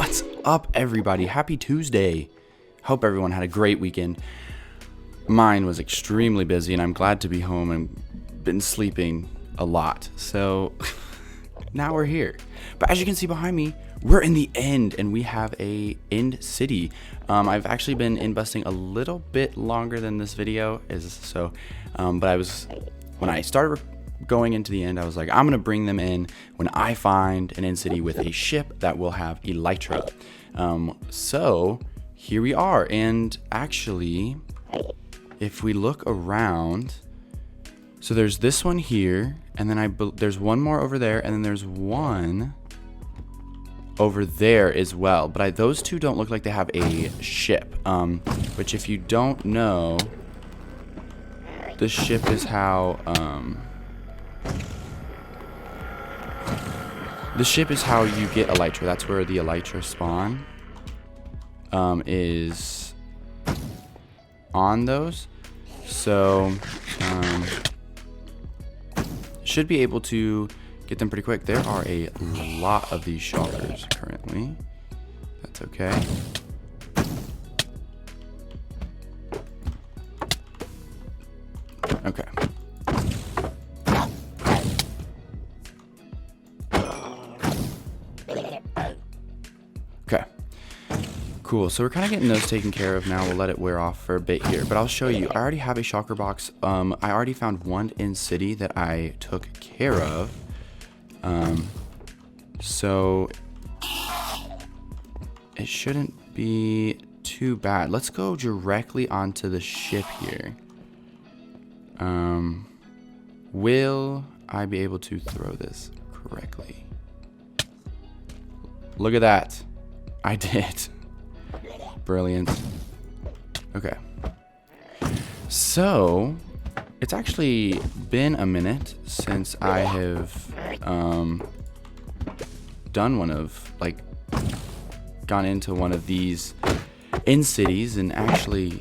What's up, everybody? Happy Tuesday. Hope everyone had a great weekend. Mine was extremely busy, and I'm glad to be home and been sleeping a lot. So now we're here. But as you can see behind me, we're in the end, and we have a end city. I've actually been in busting a little bit longer than this video is, so but when I started going into the end, I was like, I'm gonna bring them in when I find an end city with a ship that will have Elytra. So here we are, and actually, if we look around, so there's this one here, and then there's one more over there, and then there's one over there as well. But those two don't look like they have a ship. Which, if you don't know, the ship is how you get Elytra. That's where the Elytra spawn is on those. So should be able to get them pretty quick. There are a lot of these shulkers currently. That's okay. Okay. Okay. Cool. So we're kind of getting those taken care of now. We'll let it wear off for a bit here, but I'll show you. I already have a shulker box. I already found one in city that I took care of. So it shouldn't be too bad. Let's go directly onto the ship here. Will I be able to throw this correctly? Look at that. I did. Brilliant. Okay. So it's actually been a minute since I have done gone into one of these in cities and actually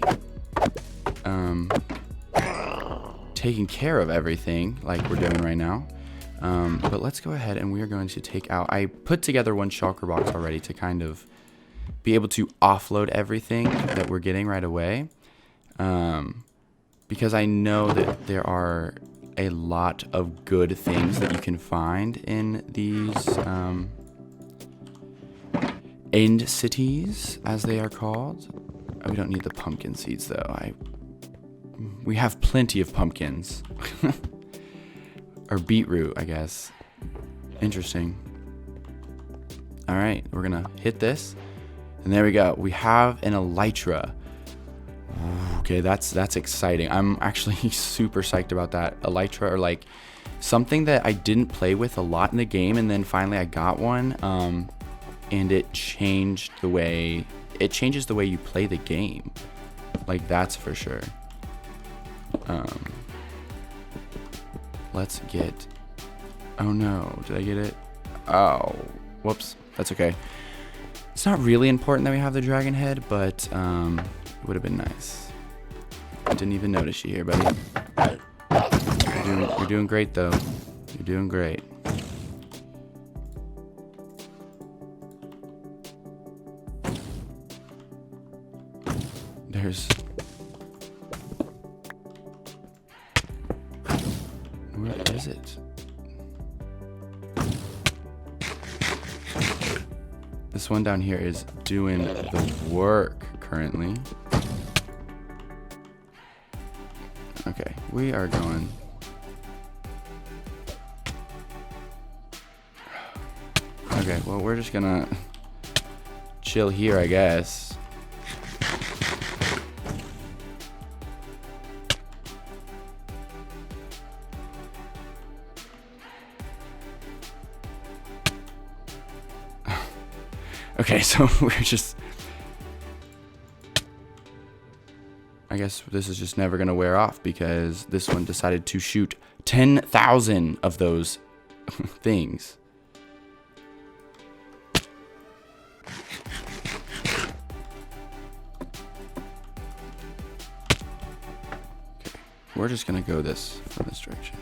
taking care of everything like we're doing right now. But let's go ahead and we are going to take out, I put together one shulker box already to kind of be able to offload everything that we're getting right away. Because I know that there are a lot of good things that you can find in these end cities, as they are called. We don't need the pumpkin seeds though. We have plenty of pumpkins. Or beetroot, I guess. Interesting. All right, we're gonna hit this, and there we go. We have an Elytra. Okay, that's exciting. I'm actually super psyched about that. Elytra are like something that I didn't play with a lot in the game, and then finally I got one, and it changes the way you play the game. Like, that's for sure. Let's get, oh no, did I get it? Oh, whoops, that's okay. It's not really important that we have the dragon head, but it would have been nice. I didn't even notice you here, buddy. You're doing great though. You're doing great. Where is it? This one down here is doing the work currently. Okay, we are going. Okay, well, we're just gonna chill here, I guess. Okay, so we're just, I guess this is just never gonna wear off because this one decided to shoot 10,000 of those things. Okay, we're just gonna go from this direction.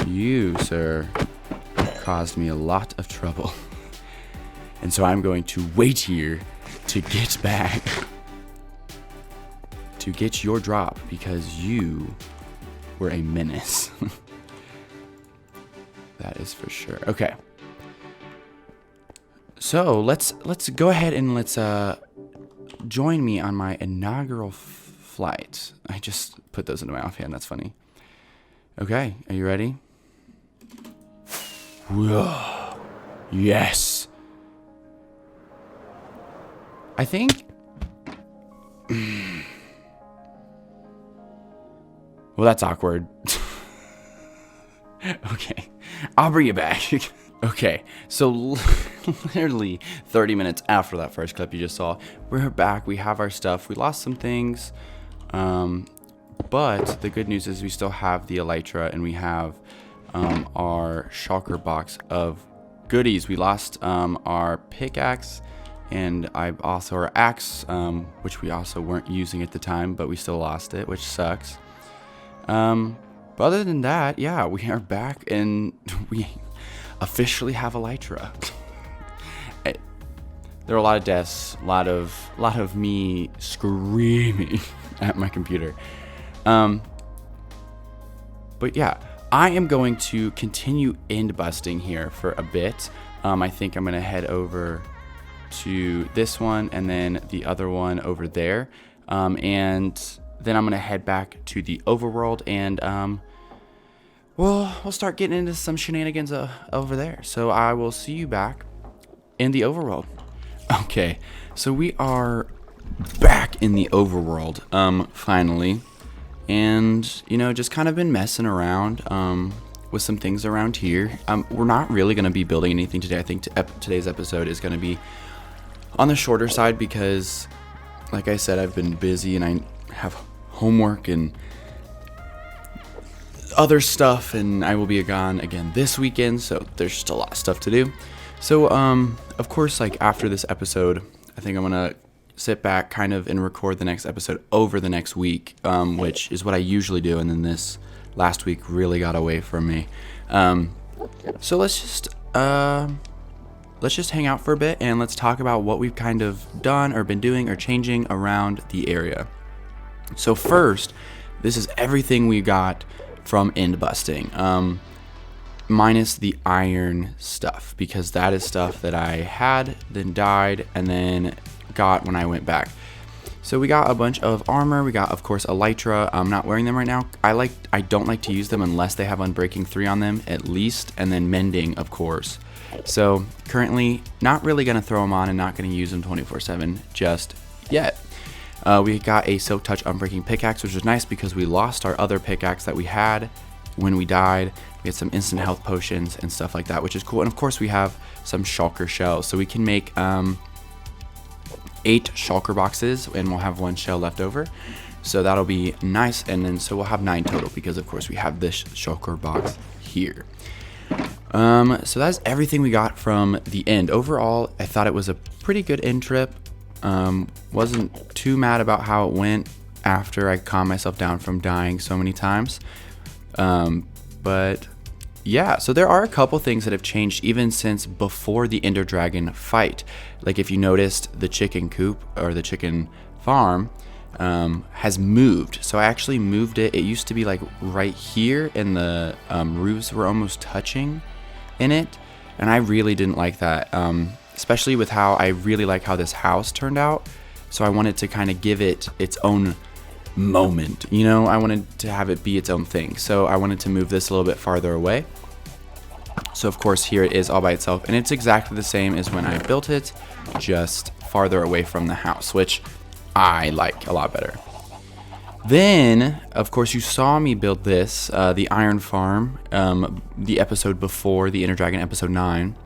You, sir. caused me a lot of trouble. And so I'm going to wait here to get back to get your drop because you were a menace. That is for sure. Okay. So let's go ahead and let's join me on my inaugural flight. I just put those into my offhand. That's funny. Okay, are you ready? Whoa. Yes. I think. Well, that's awkward. Okay, I'll bring it back. Okay, so literally 30 minutes after that first clip you just saw, we're back. We have our stuff. We lost some things, but the good news is we still have the Elytra and we have our shulker box of goodies. We lost our pickaxe and also our axe, which we also weren't using at the time, but we still lost it, which sucks. But other than that, yeah, we are back and we officially have Elytra. There are a lot of deaths, a lot of me screaming at my computer. But yeah, I am going to continue end busting here for a bit. I think I'm gonna head over to this one and then the other one over there, and then I'm gonna head back to the overworld and we'll start getting into some shenanigans over there. So I will see you back in the overworld. Okay, so we are back in the overworld, finally, and just kind of been messing around with some things around here. We're not really gonna be building anything today. I think today's episode is gonna be on the shorter side because, like I said, I've been busy and I have homework and other stuff, and I will be gone again this weekend, so there's just a lot of stuff to do. So of course, like after this episode, I think I'm gonna sit back kind of and record the next episode over the next week, which is what I usually do, and then this last week really got away from me. So let's just hang out for a bit and let's talk about what we've kind of done or been doing or changing around the area. So first, this is everything we got from end busting, minus the iron stuff, because that is stuff that I had, then died, and then got when I went back. So we got a bunch of armor. We got, of course, Elytra. I'm not wearing them right now. I don't like to use them unless they have Unbreaking 3 on them, at least, and then Mending, of course. So currently, not really gonna throw them on and not gonna use them 24/7 just yet. We got a Silk Touch Unbreaking pickaxe, which was nice because we lost our other pickaxe that we had when we died. We had some instant health potions and stuff like that, which is cool. And of course, we have some shulker shells, so we can make 8 shulker boxes, and we'll have 1 shell left over. So that'll be nice. And then so we'll have 9 total because, of course, we have this shulker box here. So that's everything we got from the end. Overall, I thought it was a pretty good end trip. Wasn't too mad about how it went after I calmed myself down from dying so many times. But yeah, so there are a couple things that have changed even since before the Ender Dragon fight. Like if you noticed, the chicken coop or the chicken farm has moved. So I actually moved it. It used to be like right here, and the roofs were almost touching in it, and I really didn't like that. Especially with how I really like how this house turned out. So I wanted to kind of give it its own moment, I wanted to have it be its own thing. So I wanted to move this a little bit farther away. So of course here it is all by itself, and it's exactly the same as when I built it, just farther away from the house, which I like a lot better. Then, of course, you saw me build this, the Iron Farm, the episode before the Ender Dragon, episode 9.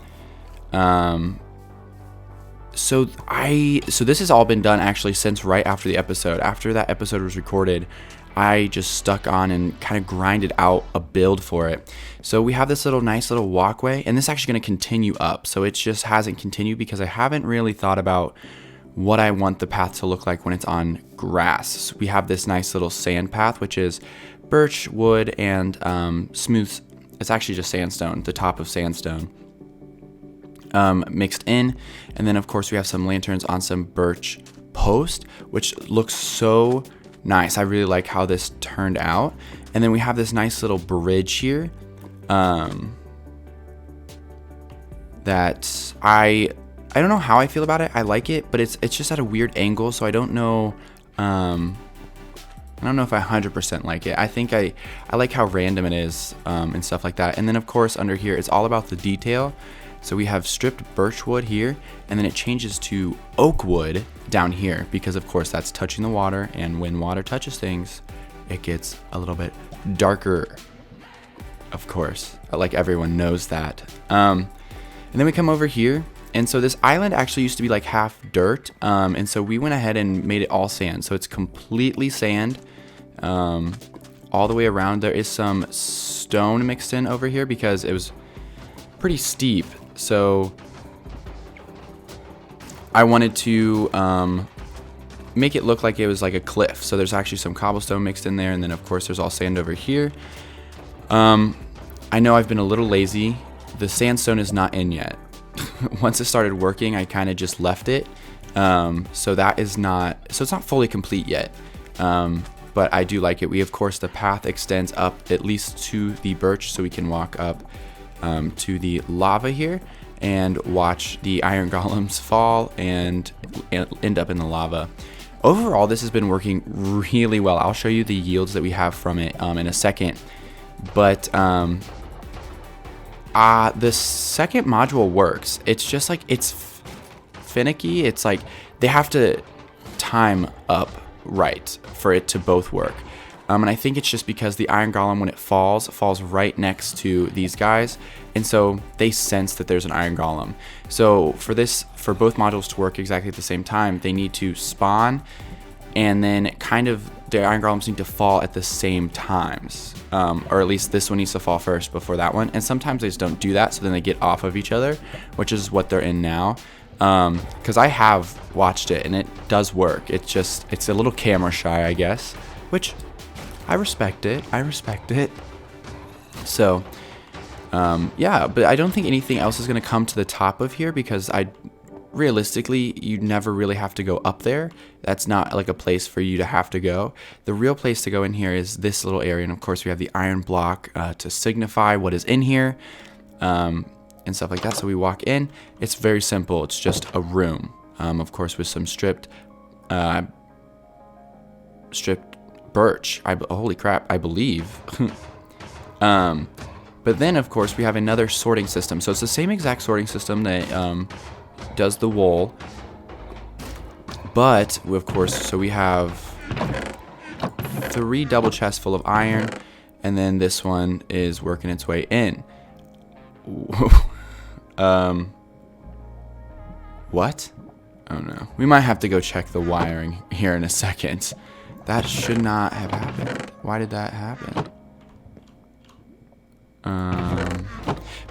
So this has all been done actually since right after the episode. After that episode was recorded, I just stuck on and kind of grinded out a build for it. So we have this nice little walkway, and this is actually going to continue up. So it just hasn't continued because I haven't really thought about what I want the path to look like when it's on grass. So we have this nice little sand path, which is birch wood and smooth It's actually just sandstone, the top of sandstone, mixed in. And then of course we have some lanterns on some birch post, which looks so nice. I really like how this turned out. And then we have this nice little bridge here, that I don't know how I feel about it. I like it, but it's just at a weird angle, so I don't know. I don't know if I 100% like it. I think I like how random it is, and stuff like that. And then of course under here, it's all about the detail. So we have stripped birch wood here, and then it changes to oak wood down here, because of course that's touching the water, and when water touches things, it gets a little bit darker, of course, like everyone knows that. And then we come over here, and so this island actually used to be like half dirt, and so we went ahead and made it all sand, so it's completely sand, all the way around. There is some stone mixed in over here because it was pretty steep, so I wanted to make it look like it was like a cliff. So there's actually some cobblestone mixed in there, and then of course there's all sand over here. I know I've been a little lazy. The sandstone is not in yet. Once it started working, I kind of just left it. So it's not fully complete yet. But I do like it. We, of course, the path extends up at least to the birch, so we can walk up to the lava here and watch the iron golems fall and end up in the lava. Overall, this has been working really well. I'll show you the yields that we have from it in a second. But the second module works. It's just like, it's finicky. It's like they have to time up right for it to both work. And I think it's just because the iron golem, when it falls right next to these guys, and so they sense that there's an iron golem. So for both modules to work exactly at the same time, they need to spawn, and then kind of the iron golems need to fall at the same times, or at least this one needs to fall first before that one. And sometimes they just don't do that, so then they get off of each other, which is what they're in now. Because I have watched it and it does work. It's a little camera shy, I guess, which I respect it. So, yeah, but I don't think anything else is going to come to the top of here, because realistically, you never really have to go up there. That's not like a place for you to have to go. The real place to go in here is this little area. And of course we have the iron block to signify what is in here, and stuff like that. So we walk in. It's very simple. It's just a room, of course, with some stripped birch. Holy crap, I believe. But then of course we have another sorting system. So it's the same exact sorting system that does the wool, but of course, so we have 3 double chests full of iron, and then this one is working its way in. What? Oh no, we might have to go check the wiring here in a second. That should not have happened. Why did that happen?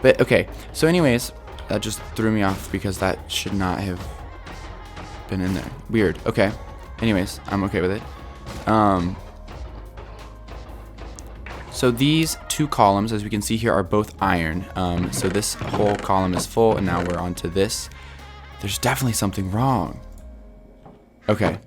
But okay, so anyways, that just threw me off because that should not have been in there. Weird. Okay. Anyways, I'm okay with it. So these 2 columns, as we can see here, are both iron. So this whole column is full, and now we're on to this. There's definitely something wrong. Okay,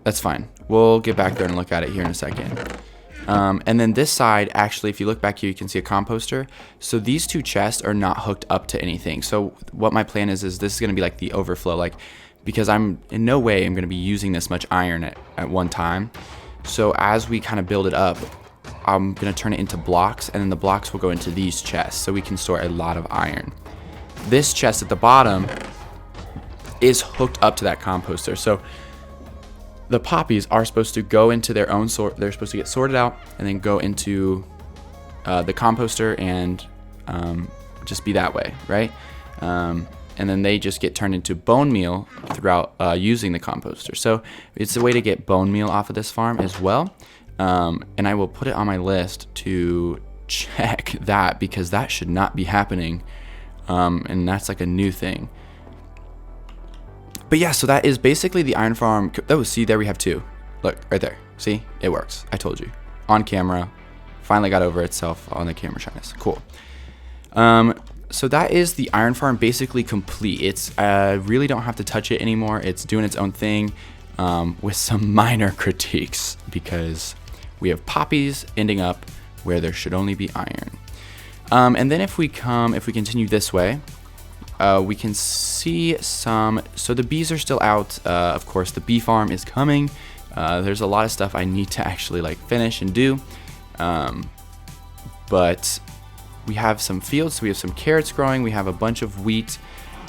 that's fine. We'll get back there and look at it here in a second. And then this side, actually, if you look back here, you can see a composter. So these 2 chests are not hooked up to anything. So what my plan is this is going to be like the overflow, because I'm in no way I'm going to be using this much iron at one time. So as we kind of build it up, I'm going to turn it into blocks, and then the blocks will go into these chests, so we can store a lot of iron. This chest at the bottom is hooked up to that composter. So the poppies are supposed to go into their own sort. They're supposed to get sorted out and then go into the composter and just be that way, right? And then they just get turned into bone meal throughout using the composter. So it's a way to get bone meal off of this farm as well. And I will put it on my list to check that, because that should not be happening. And that's like a new thing. But yeah, so that is basically the iron farm. Oh, see, there we have 2. Look, right there. See, it works. I told you. On camera, finally got over itself on the camera shyness. Cool. So that is the iron farm basically complete. It's really don't have to touch it anymore. It's doing its own thing with some minor critiques because we have poppies ending up where there should only be iron. And then if we continue this way, we can see so the bees are still out. Of course, the bee farm is coming. There's a lot of stuff I need to actually like finish and do. But we have some fields, so we have some carrots growing. We have a bunch of wheat.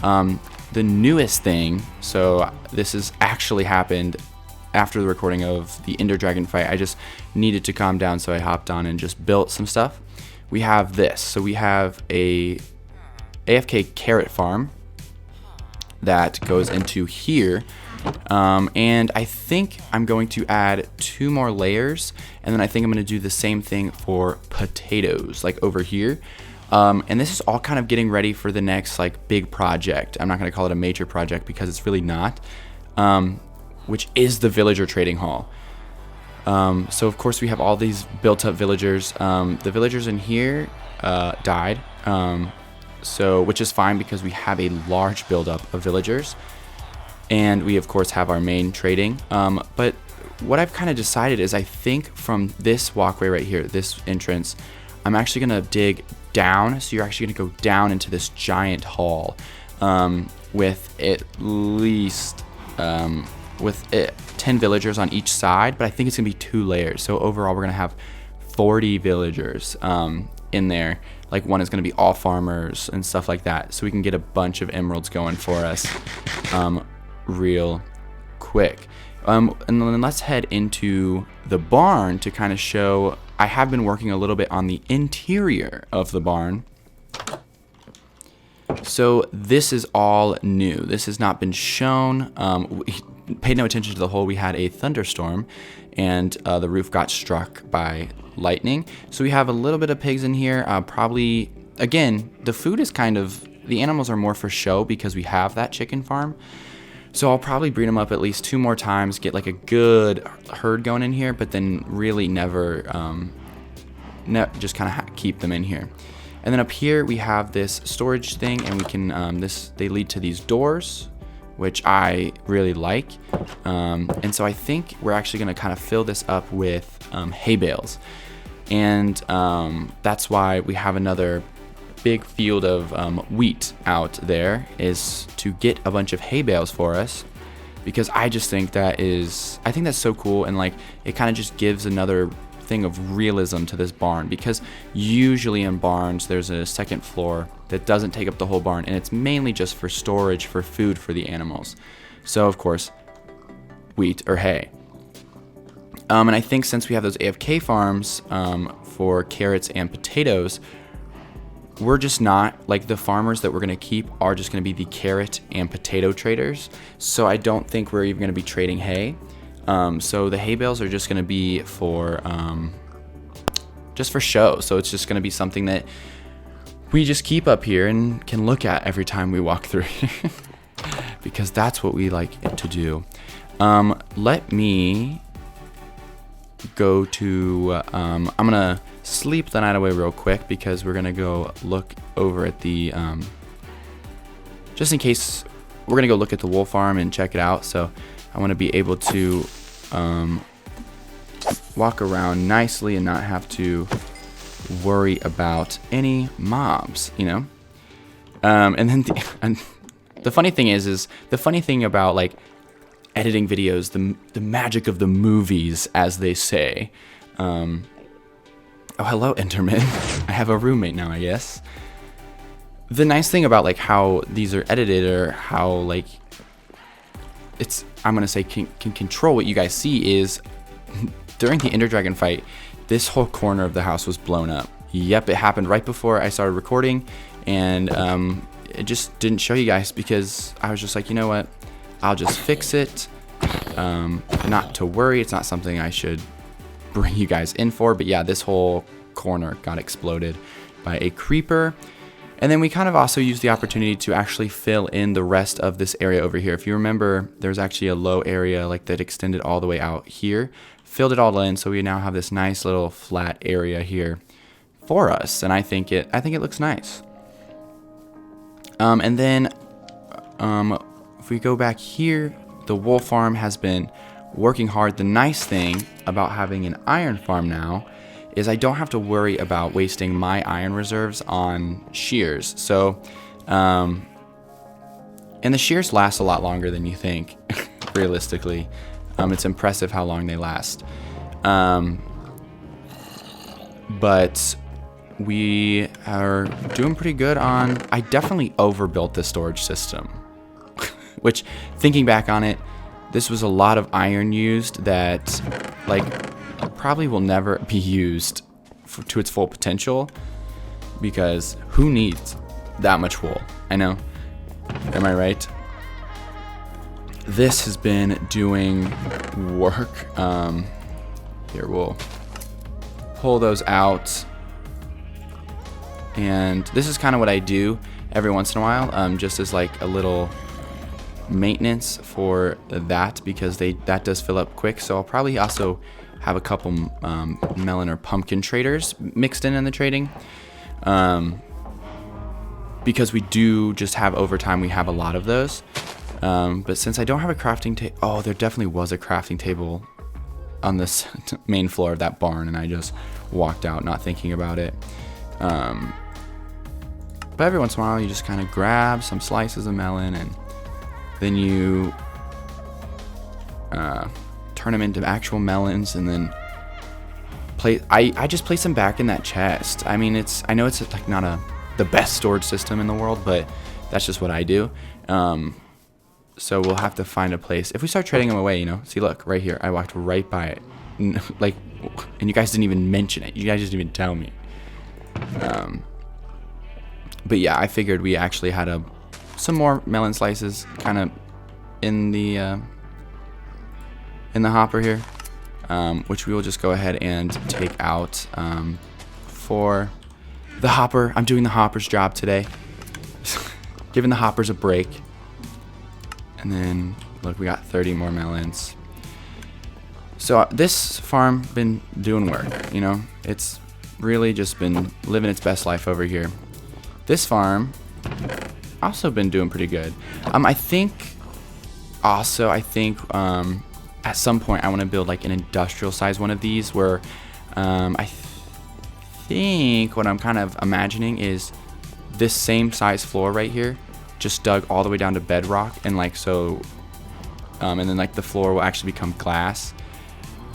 The newest thing, so this has actually happened after the recording of the Ender Dragon fight. I just needed to calm down, so I hopped on and just built some stuff. We have this. So we have a AFK carrot farm that goes into here. And I think I'm going to add 2 more layers, and then I think I'm going to do the same thing for potatoes, like over here. And this is all kind of getting ready for the next like big project. I'm not going to call it a major project because it's really not, which is the villager trading hall. So of course we have all these built up villagers. The villagers in here died, which is fine because we have a large buildup of villagers. And we, of course, have our main trading. But what I've kind of decided is I think from this walkway right here, this entrance, I'm actually going to dig down. So you're actually going to go down into this giant hall with at least 10 villagers on each side. But I think it's going to be 2 layers. So overall, we're going to have 40 villagers in there. Like one is going to be all farmers and stuff like that. So we can get a bunch of emeralds going for us. Real quick. And then let's head into the barn to kind of show. I have been working a little bit on the interior of the barn. So this is all new. This has not been shown. We paid no attention to the hole. We had a thunderstorm and the roof got struck by lightning. So we have a little bit of pigs in here. Probably, again, the food is the animals are more for show because we have that chicken farm. So I'll probably breed them up at least 2 more times, get like a good herd going in here, but then really never, just kind of keep them in here. And then up here we have this storage thing, and we can, they lead to these doors, which I really like. And so I think we're actually going to kind of fill this up with hay bales. And that's why we have another big field of wheat out there, is to get a bunch of hay bales for us, because I just think that's so cool, and like it kind of just gives another thing of realism to this barn, because usually in barns there's a second floor that doesn't take up the whole barn, and it's mainly just for storage for food for the animals. So of course, wheat or hay. And I think since we have those AFK farms for carrots and potatoes, we're just not, like, the farmers that we're going to keep are just going to be the carrot and potato traders. So I don't think we're even going to be trading hay. So the hay bales are just going to be for show. So it's just going to be something that we just keep up here and can look at every time we walk through because that's what we like to do. Let me go to I'm gonna sleep the night away real quick, because we're gonna go look over at the just in case we're gonna go look at the wool farm and check it out. So I want to be able to walk around nicely and not have to worry about any mobs, you know. And then the funny thing is the funny thing about like editing videos, the magic of the movies, as they say. Oh, hello, Enderman. I have a roommate now, I guess. The nice thing about like how these are edited, or how like I'm gonna say can control what you guys see, is during the Ender Dragon fight, this whole corner of the house was blown up. Yep, it happened right before I started recording, and it just didn't show you guys because I was just like, you know what? I'll just fix it. Not to worry, it's not something I should bring you guys in for, but yeah, this whole corner got exploded by a creeper. And then we kind of also used the opportunity to actually fill in the rest of this area over here. If you remember, there's actually a low area like that extended all the way out here. filled it all in, so we now have this nice little flat area here for us, and I think it looks nice. And then if we go back here, the wool farm has been working hard. The nice thing about having an iron farm now is I don't have to worry about wasting my iron reserves on shears. So, and the shears last a lot longer than you think, realistically. It's impressive how long they last. But we are doing pretty good on, I definitely overbuilt the storage system, which, thinking back on it, this was a lot of iron used that like probably will never be used to its full potential, because who needs that much wool? I know, am I right? This has been doing work. Here, we'll pull those out. And this is kind of what I do every once in a while, just as like a little maintenance for that, because that does fill up quick. So I'll probably also have a couple melon or pumpkin traders mixed in the trading, because we do just have, over time, we have a lot of those. But since I don't have a crafting table, oh, there definitely was a crafting table on this main floor of that barn, and I just walked out not thinking about it. But every once in a while, you just kind of grab some slices of melon, and then you turn them into actual melons, and then I just place them back in that chest. I mean, I know it's like not the best storage system in the world, but that's just what I do. So we'll have to find a place. If we start trading them away, see, look, right here, I walked right by it. Like, and you guys didn't even mention it. You guys didn't even tell me. But yeah, I figured we actually had some more melon slices kind of in the hopper here, which we will just go ahead and take out for the hopper. I'm doing the hopper's job today. Giving the hoppers a break. And then, look, we got 30 more melons. So this farm been doing work, It's really just been living its best life over here. This farm also been doing pretty good. I think at some point I want to build like an industrial size one of these, where I think what I'm kind of imagining is this same size floor right here, just dug all the way down to bedrock, and like so, and then like the floor will actually become glass,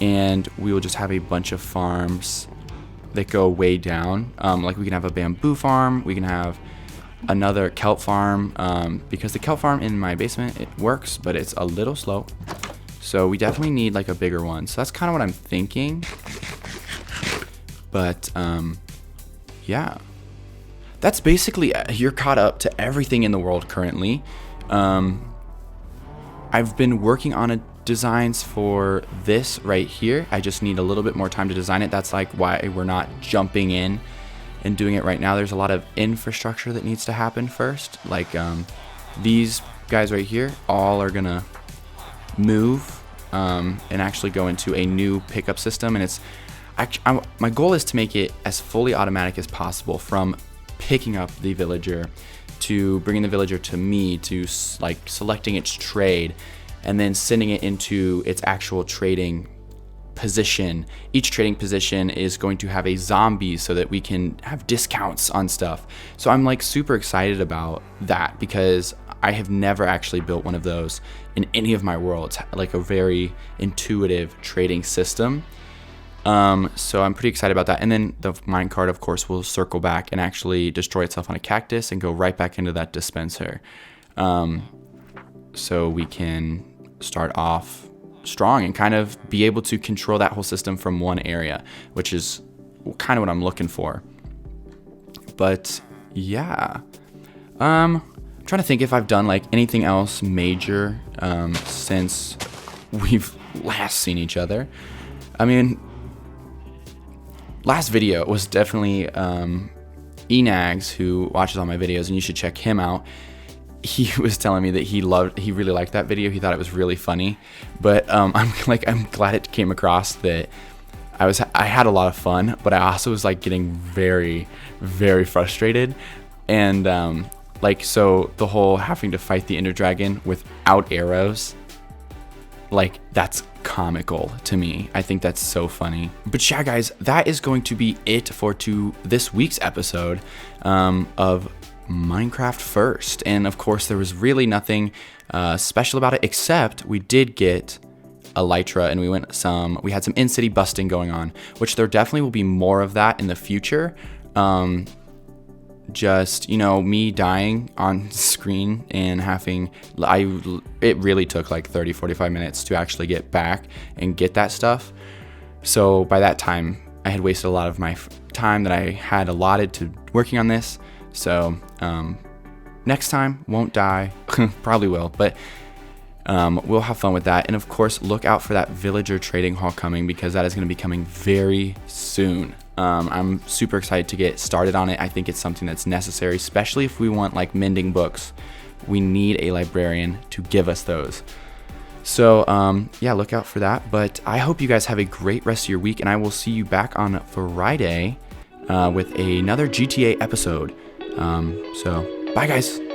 and we will just have a bunch of farms that go way down. Like we can have a bamboo farm, we can have another kelp farm, because the kelp farm in my basement, it works, but it's a little slow. So we definitely need like a bigger one. So that's kind of what I'm thinking. But yeah, that's basically, you're caught up to everything in the world currently. I've been working on designs for this right here. I just need a little bit more time to design it. That's like why we're not jumping in and doing it right now. There's a lot of infrastructure that needs to happen first. Like these guys right here all are gonna move and actually go into a new pickup system, and my goal is to make it as fully automatic as possible, from picking up the villager to bringing the villager to me, to like selecting its trade, and then sending it into its actual trading position. Each trading position is going to have a zombie so that we can have discounts on stuff. So I'm like super excited about that, because I have never actually built one of those in any of my worlds, like a very intuitive trading system. So I'm pretty excited about that. And then the minecart, of course, will circle back and actually destroy itself on a cactus and go right back into that dispenser. So we can start off strong and kind of be able to control that whole system from one area, which is kind of what I'm looking for. But yeah, I'm trying to think if I've done like anything else major since we've last seen each other. I mean, last video was definitely Enags, who watches all my videos, and you should check him out. he was telling me that he really liked that video. He thought it was really funny, but I'm glad it came across that I had a lot of fun, but I also was like getting very, very frustrated. And so the whole having to fight the Ender Dragon without arrows, like, that's comical to me. I think that's so funny. But yeah, guys, that is going to be it for this week's episode of Minecraft First. And of course, there was really nothing special about it, except we did get Elytra, and we had some in-city busting going on, which there definitely will be more of that in the future. Just, me dying on screen and it really took like 30-45 minutes to actually get back and get that stuff. So by that time, I had wasted a lot of my time that I had allotted to working on this. So next time, won't die. Probably will, but we'll have fun with that. And of course, look out for that villager trading hall coming, because that is going to be coming very soon. I'm super excited to get started on it. I think it's something that's necessary, especially if we want like mending books. We need a librarian to give us those. So yeah, look out for that. But I hope you guys have a great rest of your week, and I will see you back on Friday with another GTA episode. So bye, guys.